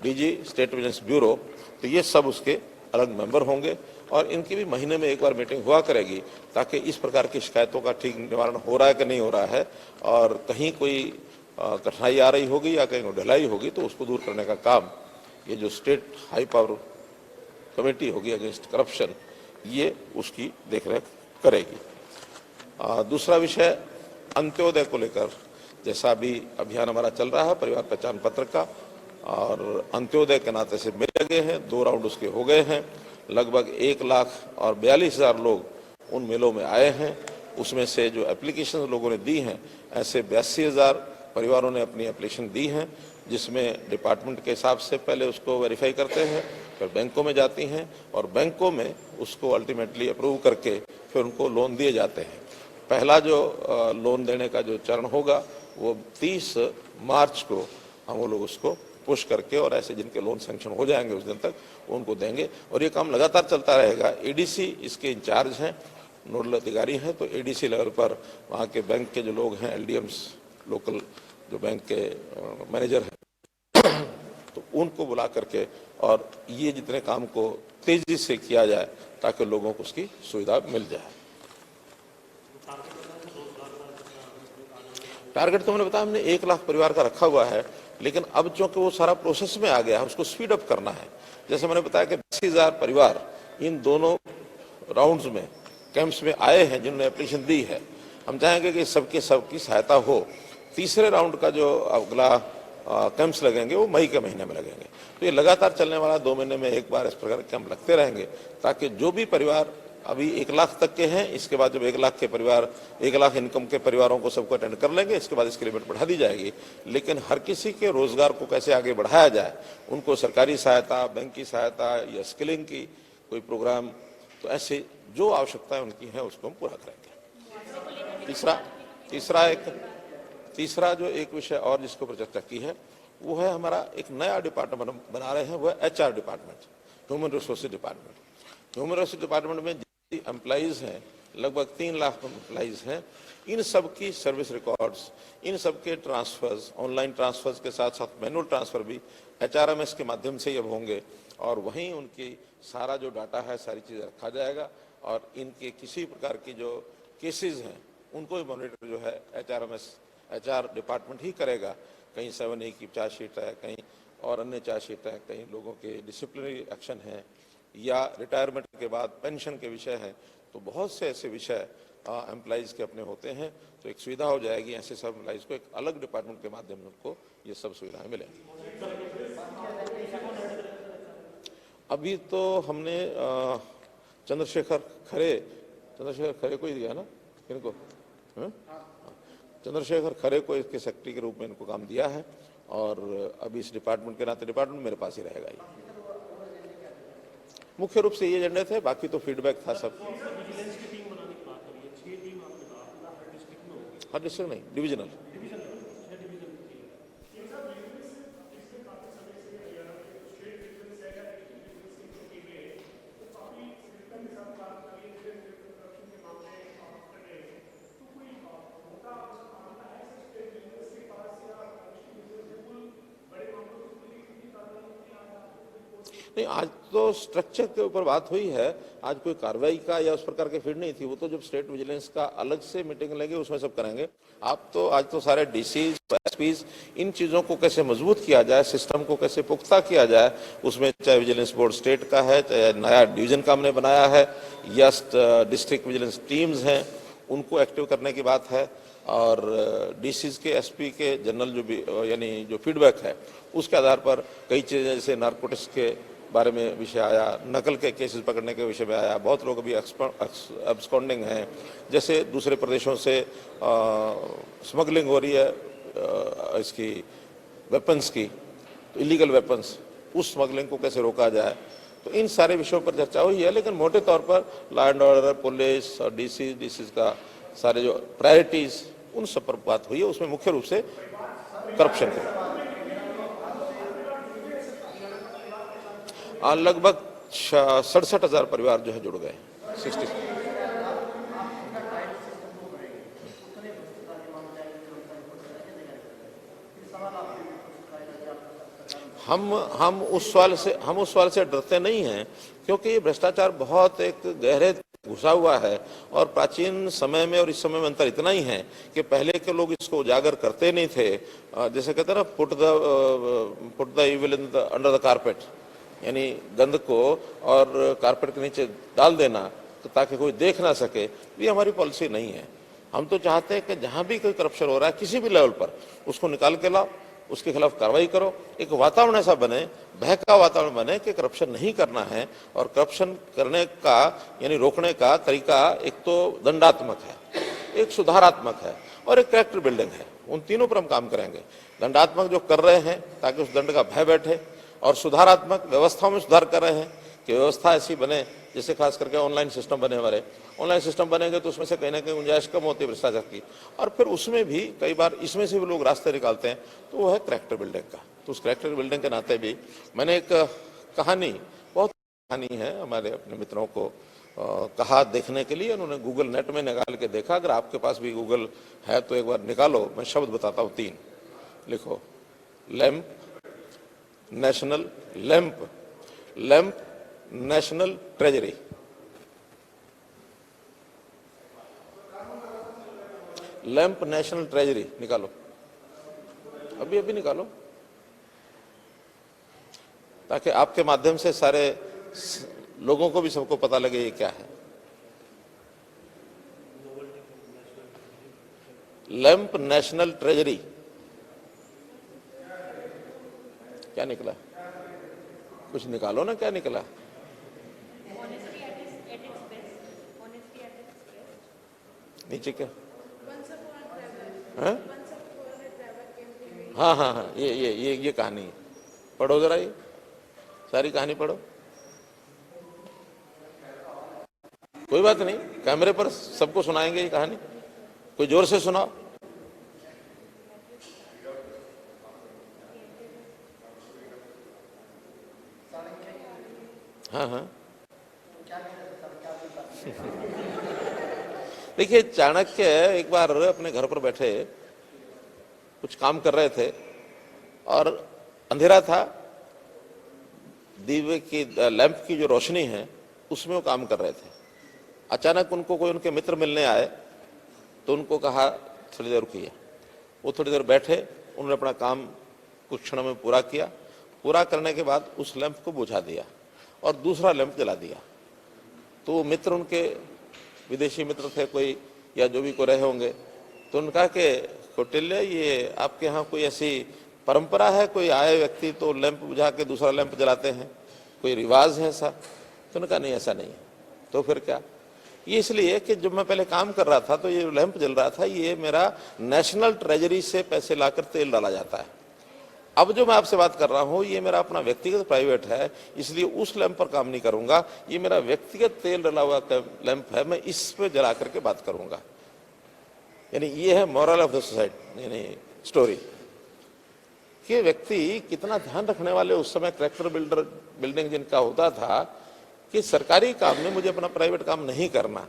DG state vigilance bureau, तो ये सब उसके अलग मेंबर होंगे और इनकी भी महीने में एक बार मीटिंग हुआ करेगी ताकि इस प्रकार की शिकायतों का ठीक निवारण हो रहा है कि नहीं हो रहा है और कहीं कोई कठिनाई आ रही होगी या कहीं ढिलाई होगी तो उसको दूर करने का काम ये जो स्टेट हाई पावर कमेटी होगी अगेंस्ट करप्शन ये उसकी देखरेख करेगी। दूसरा विषय अंत्योदय को लेकर, जैसा अभी अभियान हमारा चल रहा है परिवार पहचान पत्र का, और अंत्योदय के नाते से मिल लगे हैं, 2 राउंड उसके हो गए हैं, लगभग 1,42,000 लोग उन मेलों में आए हैं। उसमें से जो एप्लीकेशन लोगों ने दी हैं, ऐसे 82,000 परिवारों ने अपनी एप्लीकेशन दी हैं, जिसमें डिपार्टमेंट के हिसाब से पहले उसको वेरीफाई करते हैं, फिर बैंकों में जाती हैं और बैंकों में उसको अल्टीमेटली अप्रूव करके फिर उनको लोन दिए जाते हैं। पहला जो लोन देने का जो चरण होगा वो 30 मार्च को हम वो लोग उसको पुश करके और ऐसे जिनके लोन सैंक्शन हो जाएंगे उस दिन तक उनको देंगे और ये काम लगातार चलता रहेगा। एडीसी इसके इंचार्ज हैं, नोडल अधिकारी हैं, तो एडीसी लेवल पर वहाँ के बैंक के जो लोग हैं, एलडीएम्स, लोकल जो बैंक के मैनेजर हैं, तो उनको बुला करके और ये जितने काम को तेजी से किया जाए ताकि लोगों को उसकी सुविधा मिल जाए। टारगेट तो मैंने बताया, हमने 1 लाख परिवार का रखा हुआ है, लेकिन अब चूंकि वो सारा प्रोसेस में आ गया है उसको स्पीड अप करना है। जैसे मैंने बताया कि 80,000 परिवार इन दोनों राउंड्स में कैंप्स में आए हैं जिन्होंने एप्लीकेशन दी है। हम चाहेंगे कि सबकी सहायता हो। तीसरे राउंड का जो अगला कैंप्स लगेंगे वो मई के महीने में लगेंगे। तो ये लगातार चलने वाला 2 महीने में एक बार इस प्रकार के कैंप लगते रहेंगे ताकि जो भी परिवार अभी 1 लाख तक के हैं, इसके बाद जब 1 लाख के परिवार 1 लाख इनकम के परिवारों को सबको अटेंड कर लेंगे, इसके बाद इसकी लिमिट बढ़ा दी जाएगी। लेकिन हर किसी के रोजगार को कैसे आगे बढ़ाया जाए, उनको सरकारी सहायता, बैंक की सहायता या स्किलिंग की कोई प्रोग्राम, तो ऐसे जो आवश्यकताएं उनकी हैं उसको हम पूरा करेंगे। तीसरा जो एक विषय और जिसके ऊपर चर्चा की है वो है हमारा एक नया डिपार्टमेंट बना रहे हैं, वो है HR department, human resources department. Human resources department में एम्प्लॉइज हैं, लगभग 3 लाख एम्प्लॉइज हैं। इन सब की सर्विस रिकॉर्ड्स, इन सब के ट्रांसफर्स, ऑनलाइन ट्रांसफर्स के साथ साथ मैनुअल ट्रांसफर भी HRMS के माध्यम से ही अब होंगे और वहीं उनकी सारा जो डाटा है सारी चीज़ें रखा जाएगा और इनके किसी प्रकार की जो केसेस हैं उनको भी मॉनिटर जो है HR डिपार्टमेंट ही करेगा। कहीं 7A की चार्जशीट है, कहीं और अन्य चार्जशीट है, कहीं लोगों के डिसिप्लिनरी एक्शन है या रिटायरमेंट के बाद पेंशन के विषय हैं, तो बहुत से ऐसे विषय एम्प्लॉइज़ के अपने होते हैं। तो एक सुविधा हो जाएगी, ऐसे सब एम्प्लॉइज़ को एक अलग डिपार्टमेंट के माध्यम से उनको ये सब सुविधाएं मिलेंगी। अभी तो हमने चंद्रशेखर खरे को ही दिया ना, इनको चंद्रशेखर खरे को इसके सेक्रेटरी के रूप में इनको काम दिया है और अभी इस डिपार्टमेंट के नाते डिपार्टमेंट मेरे पास ही रहेगा। ही मुख्य रूप से ये एजेंडे थे, बाकी तो फीडबैक था सब। हर डिस्ट्रिक्ट नहीं, डिविजनल। नहीं, आज तो स्ट्रक्चर के ऊपर बात हुई है, आज कोई कार्रवाई का या उस प्रकार की फीड नहीं थी। वो तो जब स्टेट विजिलेंस का अलग से मीटिंग लगे उसमें सब करेंगे। आप तो आज तो सारे डीसीज, एसपीज, इन चीज़ों को कैसे मजबूत किया जाए, सिस्टम को कैसे पुख्ता किया जाए, उसमें चाहे विजिलेंस बोर्ड स्टेट का है, चाहे नया डिवीजन का हमने बनाया है या डिस्ट्रिक्ट विजिलेंस टीम्स हैं, उनको एक्टिव करने की बात है। और डीसीज के, एसपी के, जनरल जो भी यानी जो फीडबैक है उसके आधार पर कई चीज़ें जैसे नारकोटिक्स के बारे में विषय आया, नकल के केसेस पकड़ने के विषय में आया, बहुत लोग अभी एब्सकॉन्डिंग हैं, जैसे दूसरे प्रदेशों से स्मगलिंग हो रही है इसकी वेपन्स की, तो इलीगल वेपन्स, उस स्मगलिंग को कैसे रोका जाए, तो इन सारे विषयों पर चर्चा हुई है। लेकिन मोटे तौर पर लॉ एंड ऑर्डर, पुलिस और डीसीज का सारे जो प्रायोरिटीज उन सब पर बात हुई है। उसमें मुख्य रूप से करप्शन के लगभग 67,000 परिवार जो है जुड़ गए। 60। हम उस सवाल से डरते नहीं हैं, क्योंकि ये भ्रष्टाचार बहुत एक गहरे घुसा हुआ है और प्राचीन समय में और इस समय में अंतर इतना ही है कि पहले के लोग इसको उजागर करते नहीं थे। जैसे कहते हैं ना, put the evil in the under the carpet, यानी गंद को और कारपेट के नीचे डाल देना ताकि कोई देख ना सके। ये हमारी पॉलिसी नहीं है। हम तो चाहते हैं कि जहां भी कोई करप्शन हो रहा है किसी भी लेवल पर, उसको निकाल के लाओ, उसके खिलाफ कार्रवाई करो। एक वातावरण ऐसा बने, भय का वातावरण बने कि करप्शन नहीं करना है। और करप्शन करने का यानी रोकने का तरीका एक तो दंडात्मक है, एक सुधारात्मक है और एक कैरेक्टर बिल्डिंग है। उन तीनों पर हम काम करेंगे। दंडात्मक जो कर रहे हैं ताकि उस दंड का भय बैठे, और सुधारात्मक व्यवस्थाओं में सुधार कर रहे हैं कि व्यवस्था ऐसी बने, जैसे खास करके ऑनलाइन सिस्टम बने हमारे। ऑनलाइन सिस्टम बनेंगे तो उसमें से कहीं ना कहीं गुंजाइश कम होती है भ्रष्टाचार की, और फिर उसमें भी कई बार इसमें से भी लोग रास्ते निकालते हैं, तो वो है कैरेक्टर बिल्डिंग का। तो उस कैरेक्टर बिल्डिंग के नाते भी मैंने एक कहानी, बहुत कहानी है, हमारे अपने मित्रों को कहा देखने के लिए। उन्होंने गूगल नेट में निकाल के देखा। अगर आपके पास भी गूगल है तो एक बार निकालो, मैं शब्द बताता हूँ 3 लिखो। Lamp national, lamp national treasury. Lamp national treasury निकालो, अभी निकालो, ताकि आपके माध्यम से सारे लोगों को भी सबको पता लगे ये क्या है। लैंप नेशनल ट्रेजरी क्या निकला? कुछ निकालो ना, क्या निकला? नीचे क्या? हाँ, ये कहानी है। पढ़ो जरा, ये सारी कहानी पढ़ो। कोई बात नहीं, कैमरे पर सबको सुनाएंगे ये कहानी। कोई जोर से सुनाओ। हाँ। देखिए, चाणक्य एक बार अपने घर पर बैठे कुछ काम कर रहे थे और अंधेरा था। दीवे की, लैंप की जो रोशनी है उसमें वो काम कर रहे थे। अचानक उनको कोई उनके मित्र मिलने आए तो उनको कहा थोड़ी देर रुकिए। वो थोड़ी देर बैठे, उन्होंने अपना काम कुछ क्षणों में पूरा किया। पूरा करने के बाद उस लैंप को बुझा दिया और दूसरा लैंप जला दिया। तो मित्र, उनके विदेशी मित्र थे कोई, या जो भी को रहे होंगे, तो उन्होंने कहा कि कौटिल्य, ये आपके यहाँ कोई ऐसी परंपरा है, कोई आए व्यक्ति तो लैंप बुझा के दूसरा लैंप जलाते हैं, कोई रिवाज है ऐसा? तो उन्होंने कहा नहीं, ऐसा नहीं है। तो फिर क्या? ये इसलिए कि जब मैं पहले काम कर रहा था तो ये लैंप जल रहा था, ये मेरा नेशनल ट्रेजरी से पैसे लाकर तेल डाला जाता है। अब जो मैं आपसे बात कर रहा हूँ ये मेरा अपना व्यक्तिगत प्राइवेट है, इसलिए उस लैंप पर काम नहीं करूंगा। ये मेरा व्यक्तिगत तेल डला हुआ लैंप है, मैं इस पे जला करके बात करूंगा। यानी ये है मॉरल ऑफ द सोसाइटी, यानी स्टोरी, कि व्यक्ति कितना ध्यान रखने वाले। उस समय कैरेक्टर बिल्डिंग जिनका होता था कि सरकारी काम में मुझे अपना प्राइवेट काम नहीं करना।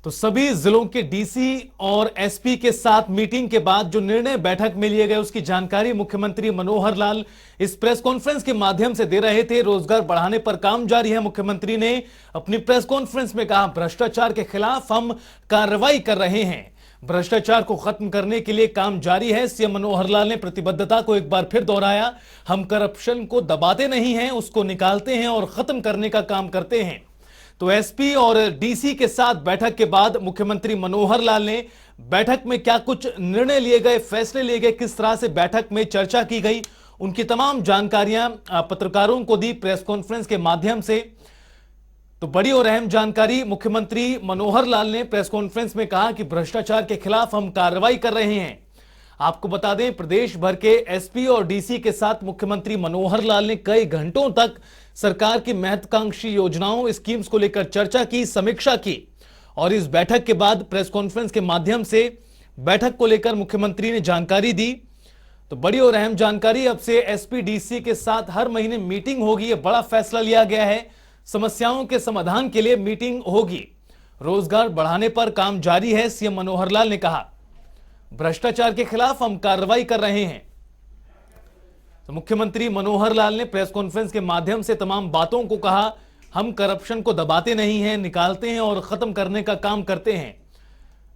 तो सभी जिलों के डीसी और एसपी के साथ मीटिंग के बाद जो निर्णय बैठक में लिए गए उसकी जानकारी मुख्यमंत्री मनोहर लाल इस प्रेस कॉन्फ्रेंस के माध्यम से दे रहे थे। रोजगार बढ़ाने पर काम जारी है। मुख्यमंत्री ने अपनी प्रेस कॉन्फ्रेंस में कहा, भ्रष्टाचार के खिलाफ हम कार्रवाई कर रहे हैं, भ्रष्टाचार को खत्म करने के लिए काम जारी है। सीएम मनोहर लाल ने प्रतिबद्धता को एक बार फिर दोहराया। हम करप्शन को दबाते नहीं हैं, उसको निकालते हैं और खत्म करने का काम करते हैं। तो एसपी और डीसी के साथ बैठक के बाद मुख्यमंत्री मनोहर लाल ने बैठक में क्या कुछ निर्णय लिए गए, फैसले लिए गए, किस तरह से बैठक में चर्चा की गई, उनकी तमाम जानकारियां पत्रकारों को दी प्रेस कॉन्फ्रेंस के माध्यम से। तो बड़ी और अहम जानकारी मुख्यमंत्री मनोहर लाल ने प्रेस कॉन्फ्रेंस में कहा कि भ्रष्टाचार के खिलाफ हम कार्रवाई कर रहे हैं। आपको बता दें, प्रदेश भर के एसपी और डीसी के साथ मुख्यमंत्री मनोहर लाल ने कई घंटों तक सरकार की महत्वाकांक्षी योजनाओं, स्कीम्स को लेकर चर्चा की, समीक्षा की। और इस बैठक के बाद प्रेस कॉन्फ्रेंस के माध्यम से बैठक को लेकर मुख्यमंत्री ने जानकारी दी। तो बड़ी और अहम जानकारी, अब से एसपी डीसी के साथ हर महीने मीटिंग होगी। यह बड़ा फैसला लिया गया है। समस्याओं के समाधान के लिए मीटिंग होगी। रोजगार बढ़ाने पर काम जारी है। सीएम मनोहर लाल ने कहा, भ्रष्टाचार के खिलाफ हम कार्रवाई कर रहे हैं। तो मुख्यमंत्री मनोहर लाल ने प्रेस कॉन्फ्रेंस के माध्यम से तमाम बातों को कहा, हम करप्शन को दबाते नहीं हैं, निकालते हैं और खत्म करने का काम करते हैं।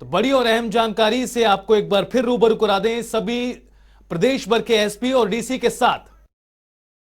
तो बड़ी और अहम जानकारी से आपको एक बार फिर रूबरू करा दें, सभी प्रदेश भर के एसपी और डीसी के साथ